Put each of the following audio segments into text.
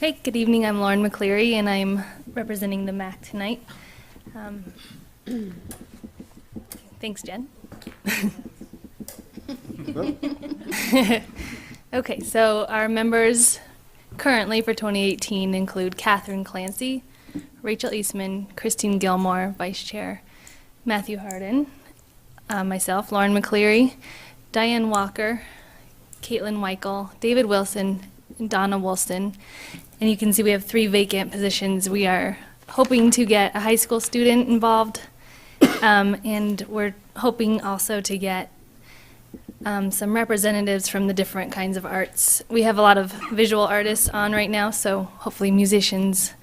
Hey, good evening. I'm Lauren McCleary, and I'm representing the MAC tonight. Thanks, Jen. Okay, so our members currently for 2018 include Catherine Clancy, Rachel Eastman, Christine Gilmore, Vice Chair, Matthew Harden, myself, Lauren McCleary, Diane Walker, Caitlin Weichel, David Wilson, and Donna Woolston. And you can see we have 3 vacant positions. We are hoping to get a high school student involved, and we're hoping also to get some representatives from the different kinds of arts. We have a lot of visual artists on right now, so hopefully musicians,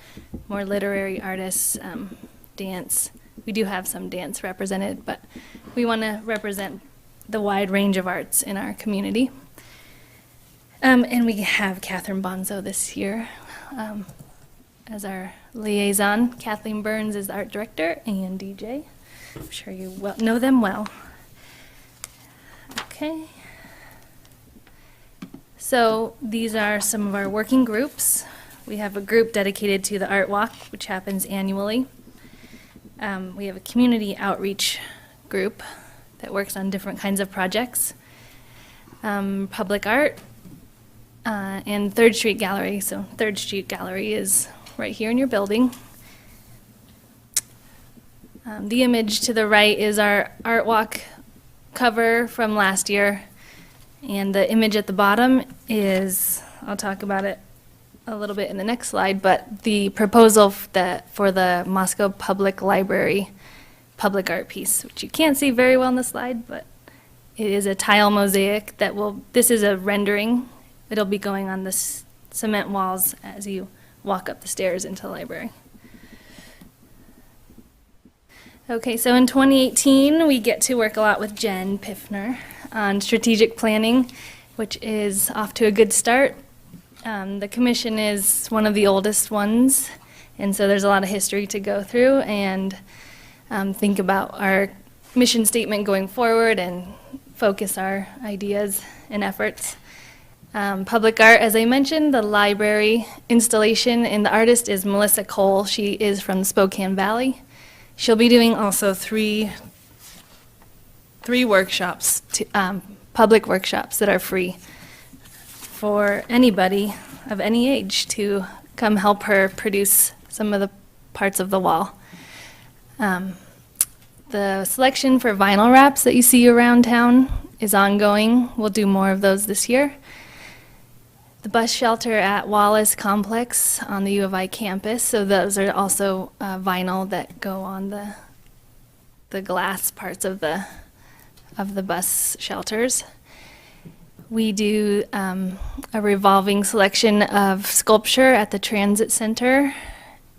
more literary artists, dance. We do have some dance represented, but we want to represent the wide range of arts in our community. And we have Catherine Bonzo this year as our liaison. Kathleen Burns is the art director, and DJ. I'm sure you know them well. Okay. So these are some of our working groups. We have a group dedicated to the Art Walk, which happens annually. We have a community outreach group that works on different kinds of projects. Public art, and 3rd Street Gallery. So 3rd Street Gallery is right here in your building. The image to the right is our Art Walk cover from last year. And the image at the bottom is, I'll talk about it a little bit in the next slide, but the proposal for the Moscow Public Library public art piece, which you can't see very well on the slide, but it is a tile mosaic that this is a rendering. It'll be going on the cement walls as you walk up the stairs into the library. Okay, so in 2018, we get to work a lot with Jen Piffner on strategic planning, which is off to a good start. The commission is one of the oldest ones, and so there's a lot of history to go through and think about our mission statement going forward and focus our ideas and efforts. Public art, as I mentioned, the library installation, and the artist is Melissa Cole. She is from the Spokane Valley. She'll be doing also three workshops, public workshops that are free for anybody of any age to come help her produce some of the parts of the wall. The selection for vinyl wraps that you see around town is ongoing. We'll do more of those this year. The bus shelter at Wallace Complex on the U of I campus, so those are also vinyl that go on the glass parts of the bus shelters. We do a revolving selection of sculpture at the Transit Center,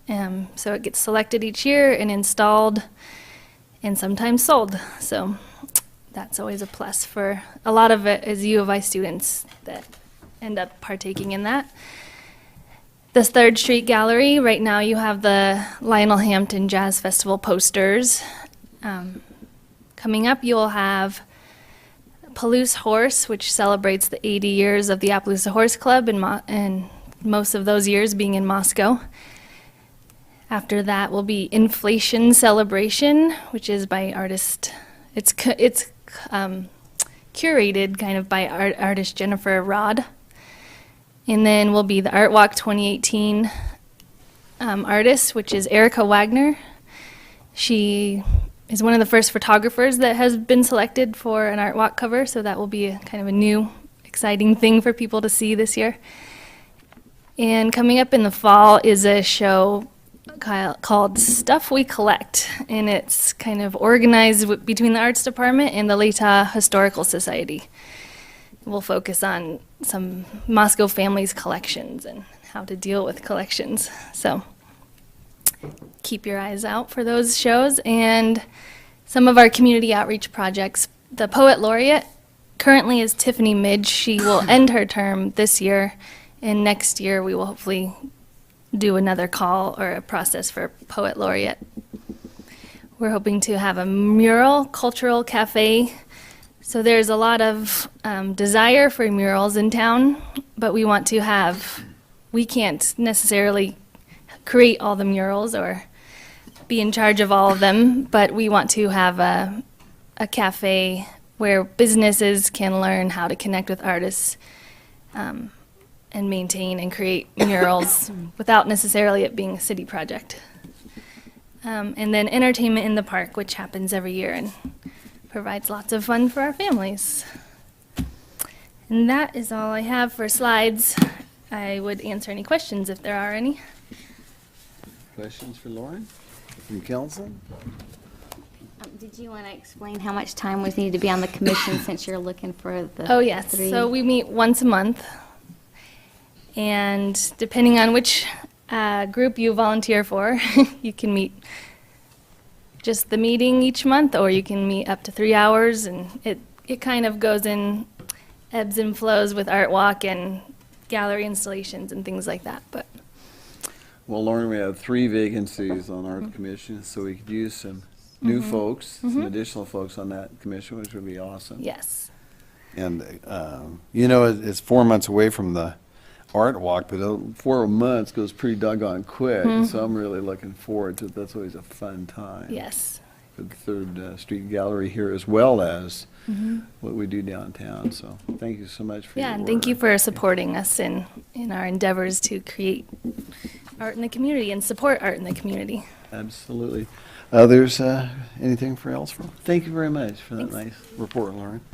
so it gets selected each year and installed and sometimes sold. So that's always a plus for a lot of it is U of I students that end up partaking in that. The 3rd Street Gallery, right now you have the Lionel Hampton Jazz Festival posters. Coming up, you'll have Palouse Horse, which celebrates the 80 years of the Appaloosa Horse Club, and most of those years being in Moscow. After that will be Inflation Celebration, which is by artist. It's curated kind of by artist Jennifer Rod. And then will be the Art Walk 2018 artist, which is Erica Wagner. She is one of the first photographers that has been selected for an Art Walk cover, so that will be kind of a new, exciting thing for people to see this year. And coming up in the fall is a show called Stuff We Collect, and it's kind of organized between the Arts Department and the Leta Historical Society. We'll focus on some Moscow families' collections and how to deal with collections. So keep your eyes out for those shows. And some of our community outreach projects. The Poet Laureate currently is Tiffany Midge. She will end her term this year, and next year we will hopefully do another call or a process for Poet Laureate. We're hoping to have a mural cultural cafe. So there's a lot of desire for murals in town, but we want to have we can't necessarily create all the murals or be in charge of all of them, but we want to have a cafe where businesses can learn how to connect with artists and maintain and create murals without necessarily it being a city project. And then entertainment in the park, which happens every year and provides lots of fun for our families. And that is all I have for slides. I would answer any questions if there are any. Questions for Lauren from council? Did you want to explain how much time was needed to be on the commission since you're looking for the Oh, yes. three? So we meet once a month. And depending on which group you volunteer for, you can meet just the meeting each month, or you can meet up to 3 hours. And it kind of goes in ebbs and flows with Art Walk and gallery installations and things like that. But Well, Lauren, we have 3 vacancies on our commission, so we could use some new folks, some additional folks on that commission, which would be awesome. yes. And, it's 4 months away from the art walk, but 4 months goes pretty doggone quick, so I'm really looking forward to it. That's always a fun time. Yes. For the Third Street Gallery here, as well as what we do downtown. So thank you so much for your Yeah, work. and thank you for supporting us in our endeavors to create art in the community and support art in the community. Absolutely. others, anything for else from? Thank you very much for that Thanks. nice report, Lauren.